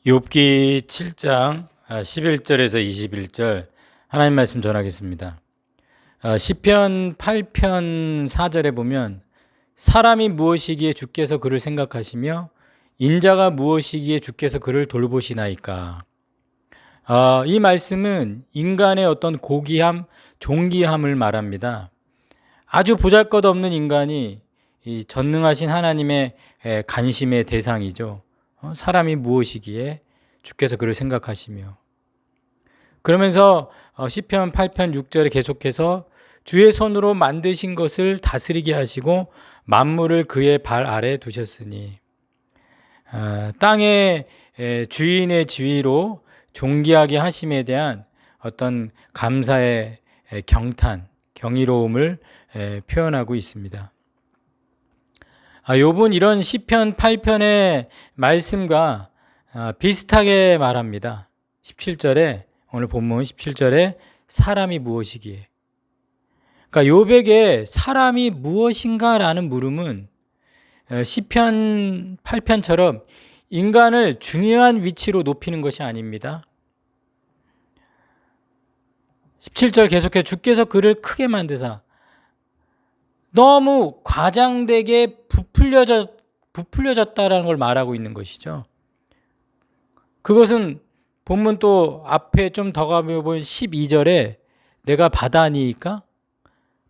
욥기 7장 11절에서 21절 하나님 말씀 전하겠습니다. 시편 8편 4절에 보면 사람이 무엇이기에 주께서 그를 생각하시며 인자가 무엇이기에 주께서 그를 돌보시나이까. 이 말씀은 인간의 어떤 고귀함, 존귀함을 말합니다. 아주 보잘것없는 인간이 이 전능하신 하나님의 관심의 대상이죠. 사람이 무엇이기에 주께서 그를 생각하시며, 그러면서 시편 8편 6절에 계속해서 주의 손으로 만드신 것을 다스리게 하시고 만물을 그의 발 아래 두셨으니, 땅의 주인의 지위로 존귀하게 하심에 대한 어떤 감사의 경탄, 경이로움을 표현하고 있습니다. 욥은 이런 시편 8편의 말씀과 비슷하게 말합니다. 17절에, 오늘 본문 17절에 사람이 무엇이기에. 그러니까 욥에게 사람이 무엇인가라는 물음은 시편 8편처럼 인간을 중요한 위치로 높이는 것이 아닙니다. 17절 계속해 주께서 그를 크게 만드사, 너무 과장되게 부풀려졌다라는 걸 말하고 있는 것이죠. 그것은 본문 또 앞에 좀 더 가보면 12절에 내가 바다니까?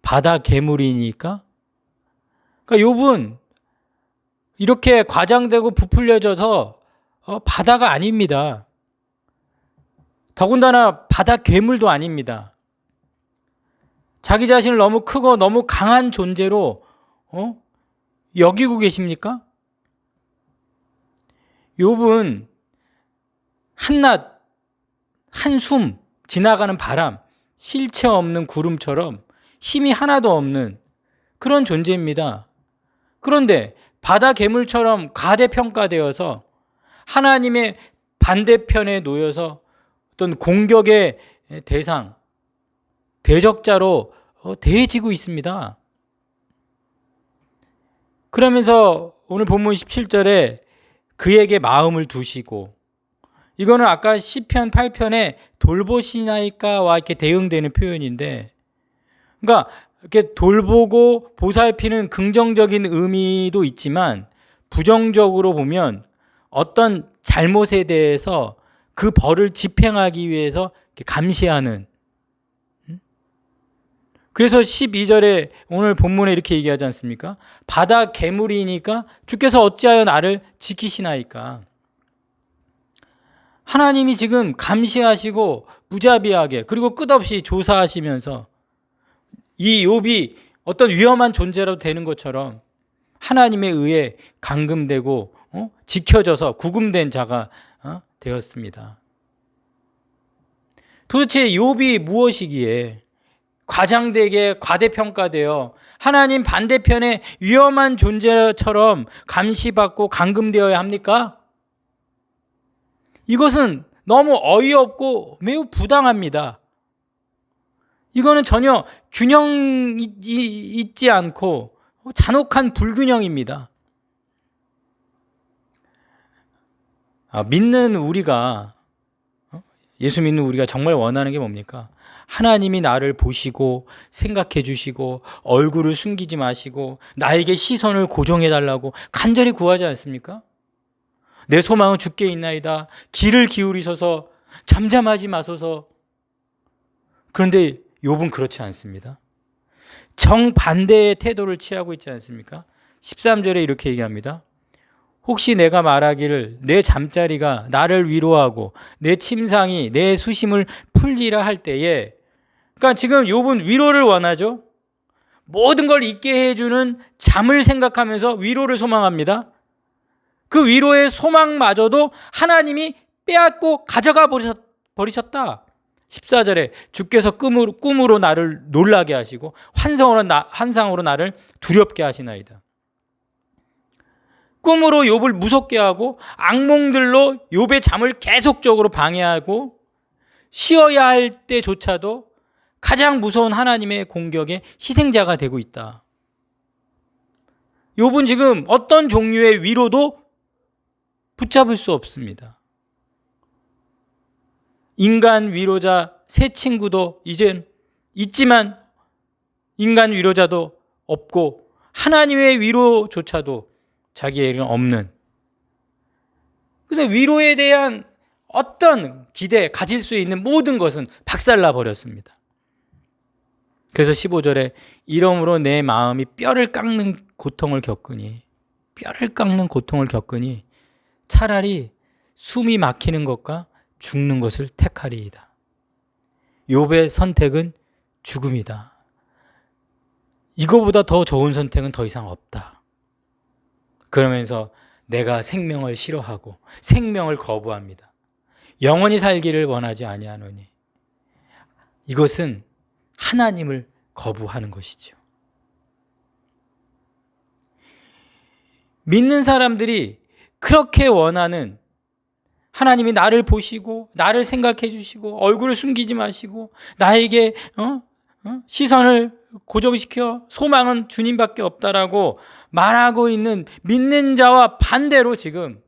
바다 괴물이니까? 그러니까 욥은 이렇게 과장되고 부풀려져서 바다가 아닙니다. 더군다나 바다 괴물도 아닙니다. 자기 자신을 너무 크고 너무 강한 존재로 여기고 계십니까? 욥은 한낮, 한숨, 지나가는 바람, 실체 없는 구름처럼 힘이 하나도 없는 그런 존재입니다. 그런데 바다 괴물처럼 과대평가되어서 하나님의 반대편에 놓여서 어떤 공격의 대상, 대적자로 대해지고 있습니다. 그러면서 오늘 본문 17절에 그에게 마음을 두시고, 이거는 아까 시편 8편에 돌보시나이까와 이렇게 대응되는 표현인데, 그러니까 이렇게 돌보고 보살피는 긍정적인 의미도 있지만 부정적으로 보면 어떤 잘못에 대해서 그 벌을 집행하기 위해서 이렇게 감시하는. 그래서 12절에 오늘 본문에 이렇게 얘기하지 않습니까? 바다 괴물이니까 주께서 어찌하여 나를 지키시나이까. 하나님이 지금 감시하시고 무자비하게 그리고 끝없이 조사하시면서 이 욥이 어떤 위험한 존재라도 되는 것처럼 하나님에 의해 감금되고 지켜져서 구금된 자가 되었습니다. 도대체 욥이 무엇이기에 과장되게 과대평가되어 하나님 반대편에 위험한 존재처럼 감시받고 감금되어야 합니까? 이것은 너무 어이없고 매우 부당합니다. 이거는 전혀 균형이 있지 않고 잔혹한 불균형입니다. 믿는 우리가, 예수 믿는 우리가 정말 원하는 게 뭡니까? 하나님이 나를 보시고 생각해 주시고 얼굴을 숨기지 마시고 나에게 시선을 고정해 달라고 간절히 구하지 않습니까? 내 소망은 주께 있나이다. 귀를 기울이셔서 잠잠하지 마소서. 그런데 욥은 그렇지 않습니다. 정반대의 태도를 취하고 있지 않습니까? 13절에 이렇게 얘기합니다. 혹시 내가 말하기를 내 잠자리가 나를 위로하고 내 침상이 내 수심을 풀리라 할 때에, 그러니까 지금 욥은 위로를 원하죠. 모든 걸 잊게 해주는 잠을 생각하면서 위로를 소망합니다. 그 위로의 소망마저도 하나님이 빼앗고 가져가 버리셨다. 14절에 주께서 꿈으로 나를 놀라게 하시고 환상으로 나를 두렵게 하시나이다. 꿈으로 욥을 무섭게 하고 악몽들로 욥의 잠을 계속적으로 방해하고 쉬어야 할 때조차도 가장 무서운 하나님의 공격의 희생자가 되고 있다. 욥은 지금 어떤 종류의 위로도 붙잡을 수 없습니다. 인간 위로자 새 친구도 이젠 있지만 인간 위로자도 없고 하나님의 위로조차도 자기에게는 없는, 그래서 위로에 대한 어떤 기대, 가질 수 있는 모든 것은 박살나 버렸습니다. 그래서 15절에 이러므로 내 마음이 뼈를 깎는 고통을 겪으니 차라리 숨이 막히는 것과 죽는 것을 택하리이다. 욥의 선택은 죽음이다. 이거보다 더 좋은 선택은 더 이상 없다. 그러면서 내가 생명을 싫어하고 생명을 거부합니다. 영원히 살기를 원하지 아니하노니. 이것은 하나님을 거부하는 것이죠. 믿는 사람들이 그렇게 원하는, 하나님이 나를 보시고 나를 생각해 주시고 얼굴을 숨기지 마시고 나에게 시선을 고정시켜 소망은 주님밖에 없다라고 말하고 있는 믿는 자와 반대로 지금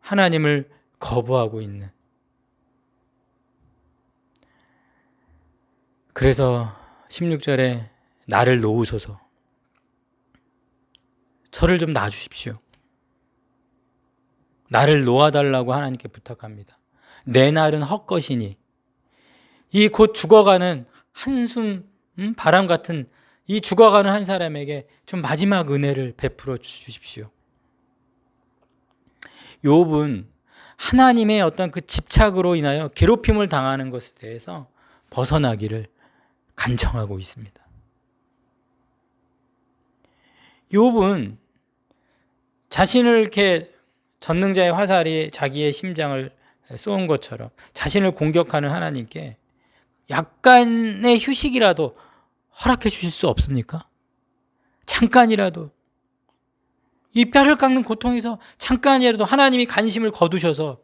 하나님을 거부하고 있는, 그래서 16절에 나를 놓으소서, 저를 좀 놔주십시오. 나를 놓아달라고 하나님께 부탁합니다. 내 날은 헛것이니, 이 곧 죽어가는 한숨 바람 같은 이 죽어가는 한 사람에게 좀 마지막 은혜를 베풀어 주십시오. 욥은 하나님의 어떤 그 집착으로 인하여 괴롭힘을 당하는 것에 대해서 벗어나기를 간청하고 있습니다. 욥은 자신을 이렇게 전능자의 화살이 자기의 심장을 쏘은 것처럼 자신을 공격하는 하나님께 약간의 휴식이라도 허락해 주실 수 없습니까? 잠깐이라도 이 뼈를 깎는 고통에서 잠깐이라도 하나님이 관심을 거두셔서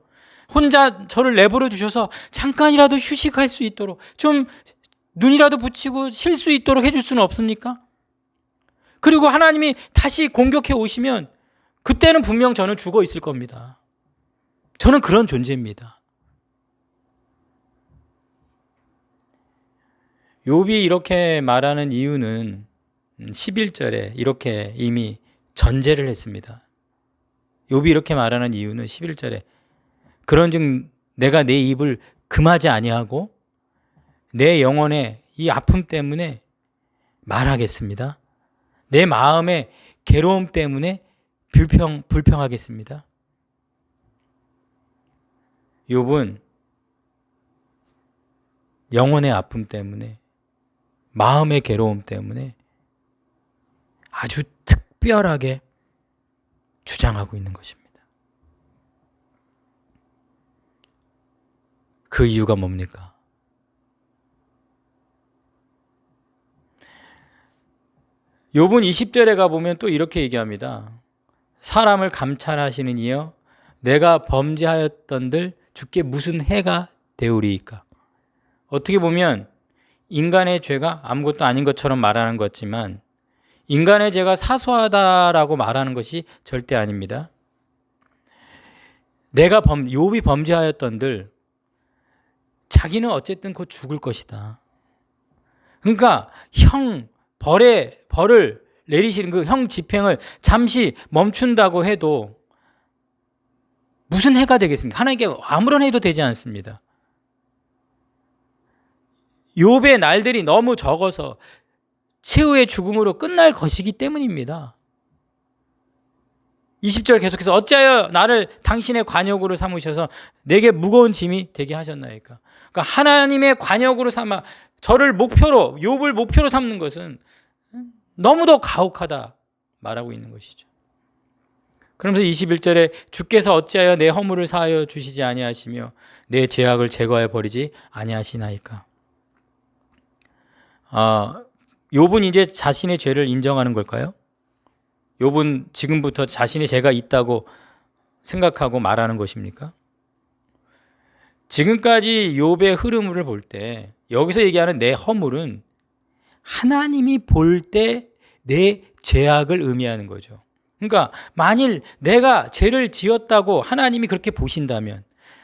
혼자 저를 내버려 두셔서 잠깐이라도 휴식할 수 있도록 좀 눈이라도 붙이고 쉴 수 있도록 해줄 수는 없습니까? 그리고 하나님이 다시 공격해 오시면 그때는 분명 저는 죽어 있을 겁니다. 저는 그런 존재입니다. 욥이 이렇게 말하는 이유는 11절에 이렇게 이미 전제를 했습니다. 욥이 이렇게 말하는 이유는 11절에 그런즉 내가 내 입을 금하지 아니하고 내 영혼의 이 아픔 때문에 말하겠습니다. 내 마음의 괴로움 때문에 불평하겠습니다. 욥은 영혼의 아픔 때문에, 마음의 괴로움 때문에 아주 특별하게 주장하고 있는 것입니다. 그 이유가 뭡니까? 욥은 20절에 가보면 또 이렇게 얘기합니다. 사람을 감찰하시는 이여 내가 범죄하였던들 주께 무슨 해가 되오리이까. 어떻게 보면 인간의 죄가 아무것도 아닌 것처럼 말하는 것지만 인간의 죄가 사소하다라고 말하는 것이 절대 아닙니다. 욥이 범죄하였던들 자기는 어쨌든 곧 죽을 것이다. 그러니까 벌을 내리시는 그 형 집행을 잠시 멈춘다고 해도 무슨 해가 되겠습니까? 하나님께 아무런 해도 되지 않습니다. 욥의 날들이 너무 적어서 최후의 죽음으로 끝날 것이기 때문입니다. 20절 계속해서 어찌하여 나를 당신의 관역으로 삼으셔서 내게 무거운 짐이 되게 하셨나이까. 그러니까 하나님의 관역으로 삼아 저를 목표로, 욥을 목표로 삼는 것은 너무도 가혹하다 말하고 있는 것이죠. 그러면서 21절에 주께서 어찌하여 내 허물을 사하여 주시지 아니하시며 내 죄악을 제거해 버리지 아니하시나이까. 욥은 이제 자신의 죄를 인정하는 걸까요? 욥은 지금부터 자신의 죄가 있다고 생각하고 말하는 것입니까? 지금까지 욥의 흐름을 볼 때 여기서 얘기하는 내 허물은 하나님이 볼 때 내 죄악을 의미하는 거죠. 그러니까 만일 내가 죄를 지었다고 하나님이 그렇게 보신다면,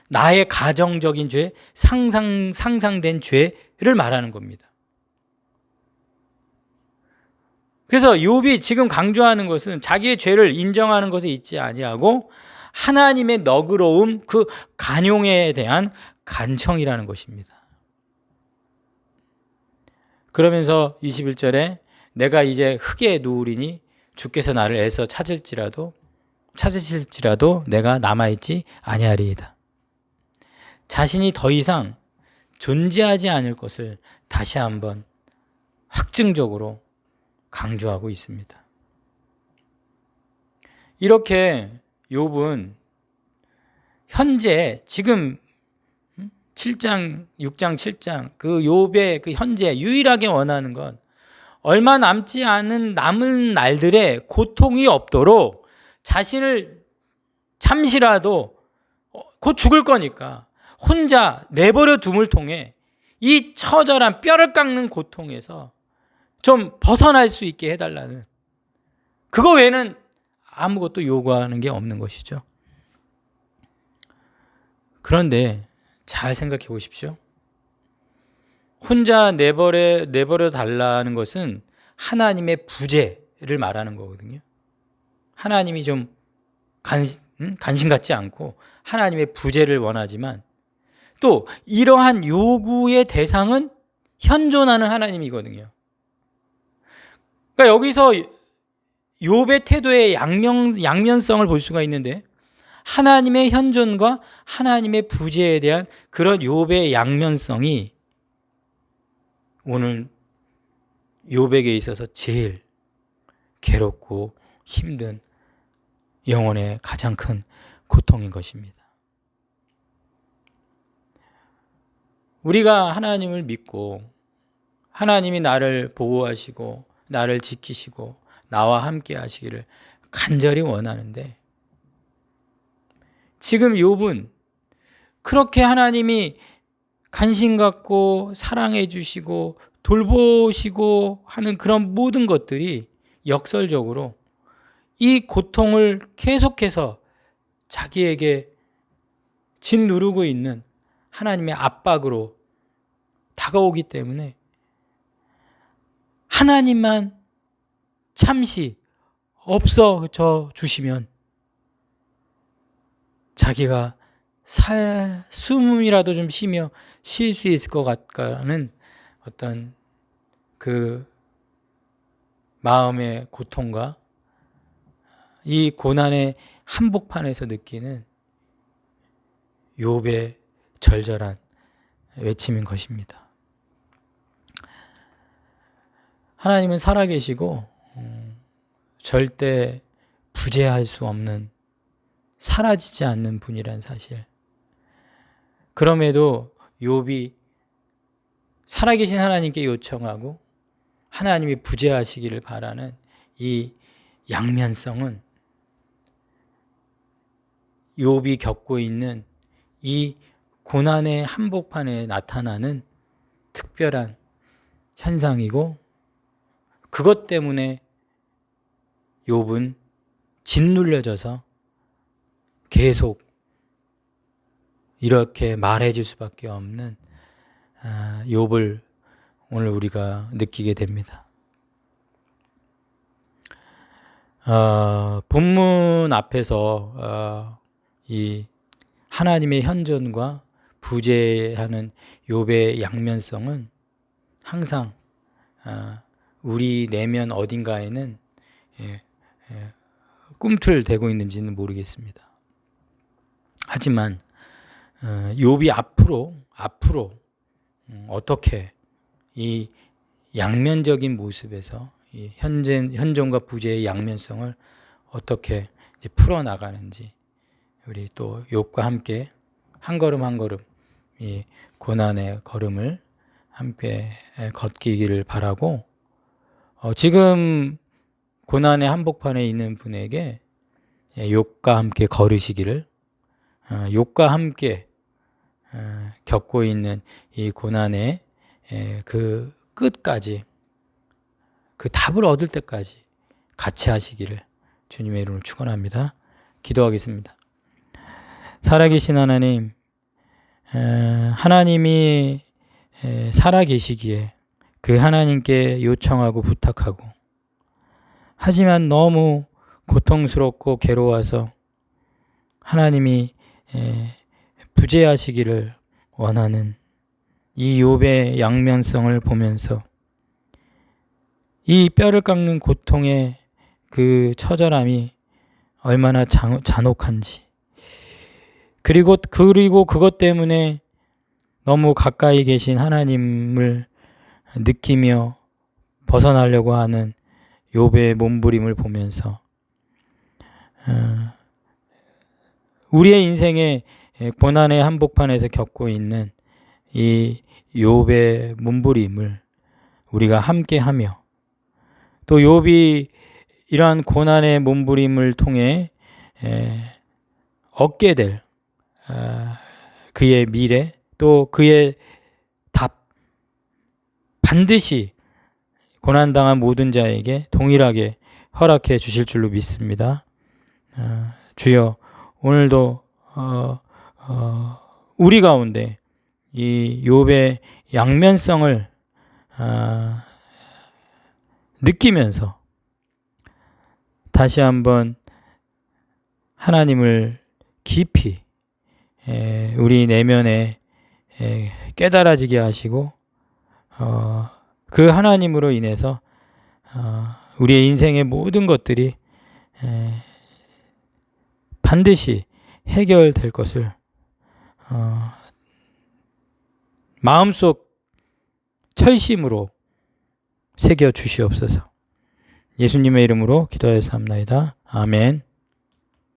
나의 가정적인 죄, 상상된 죄를 말하는 겁니다. 그래서 욥이 지금 강조하는 것은 자기의 죄를 인정하는 것에 있지 아니하고 하나님의 너그러움, 그 간용에 대한 간청이라는 것입니다. 그러면서 21절에 내가 이제 흙에 누우리니 주께서 나를 애써 찾으실지라도 내가 남아있지 아니하리이다. 자신이 더 이상 존재하지 않을 것을 다시 한번 확증적으로 강조하고 있습니다. 이렇게 욥은 현재 지금 7장, 6장, 7장 그 욥의 그 현재 유일하게 원하는 건 얼마 남지 않은 남은 날들의 고통이 없도록 자신을 잠시라도 곧 죽을 거니까 혼자 내버려 둠을 통해 이 처절한 뼈를 깎는 고통에서 좀 벗어날 수 있게 해달라는, 그거 외에는 아무것도 요구하는 게 없는 것이죠. 그런데 잘 생각해 보십시오. 혼자 내버려 달라는 것은 하나님의 부재를 말하는 거거든요. 하나님이 좀 간신 같지 않고 하나님의 부재를 원하지만 또 이러한 요구의 대상은 현존하는 하나님이거든요. 그러니까 여기서 욥의 태도의 양면성을 볼 수가 있는데 하나님의 현존과 하나님의 부재에 대한 그런 욥의 양면성이 오늘 욥에게 있어서 제일 괴롭고 힘든 영혼의 가장 큰 고통인 것입니다. 우리가 하나님을 믿고 하나님이 나를 보호하시고 나를 지키시고 나와 함께 하시기를 간절히 원하는데 지금 욥은 그렇게 하나님이 관심 갖고 사랑해 주시고 돌보시고 하는 그런 모든 것들이 역설적으로 이 고통을 계속해서 자기에게 짓누르고 있는 하나님의 압박으로 다가오기 때문에 하나님만 잠시 없어져 주시면 자기가 숨이라도 좀 쉬며 쉴 수 있을 것 같다는 어떤 그 마음의 고통과 이 고난의 한복판에서 느끼는 욥의 절절한 외침인 것입니다. 하나님은 살아계시고 절대 부재할 수 없는 사라지지 않는 분이란 사실. 그럼에도 욥이 살아계신 하나님께 요청하고 하나님이 부재하시기를 바라는 이 양면성은 욥이 겪고 있는 이 고난의 한복판에 나타나는 특별한 현상이고 그것 때문에 욥은 짓눌려져서 계속 이렇게 말해줄 수밖에 없는 욥을 오늘 우리가 느끼게 됩니다. 본문 앞에서 이 하나님의 현존과 부재하는 욥의 양면성은 항상 우리 내면 어딘가에는 꿈틀대고 있는지는 모르겠습니다. 하지만 욥이 앞으로 어떻게 이 양면적인 모습에서 이 현존과 부재의 양면성을 어떻게 이제 풀어나가는지 우리 또 욥과 함께 한 걸음 한 걸음 이 고난의 걸음을 함께 걷기를 바라고 지금 고난의 한복판에 있는 분에게 욥과 함께 걸으시기를 욥과 함께 겪고 있는 이 고난의 그 끝까지 그 답을 얻을 때까지 같이 하시기를 주님의 이름으로 축원합니다. 기도하겠습니다. 살아계신 하나님, 하나님이 살아계시기에 그 하나님께 요청하고 부탁하고, 하지만 너무 고통스럽고 괴로워서 하나님이 부재하시기를 원하는 이 욥의 양면성을 보면서 이 뼈를 깎는 고통의 그 처절함이 얼마나 잔혹한지, 그리고 그것 때문에 너무 가까이 계신 하나님을 느끼며 벗어나려고 하는 욥의 몸부림을 보면서 우리의 인생의 고난의 한복판에서 겪고 있는 이 욥의 몸부림을 우리가 함께하며, 또 욥이 이러한 고난의 몸부림을 통해 얻게 될 그의 미래, 또 그의 답, 반드시 고난당한 모든 자에게 동일하게 허락해 주실 줄로 믿습니다. 주여, 오늘도 우리 가운데 이 욥의 양면성을 느끼면서 다시 한번 하나님을 깊이 우리 내면에 깨달아지게 하시고, 그 하나님으로 인해서 우리의 인생의 모든 것들이 반드시 해결될 것을 마음속 철심으로 새겨 주시옵소서. 예수님의 이름으로 기도하였사옵나이다. 아멘.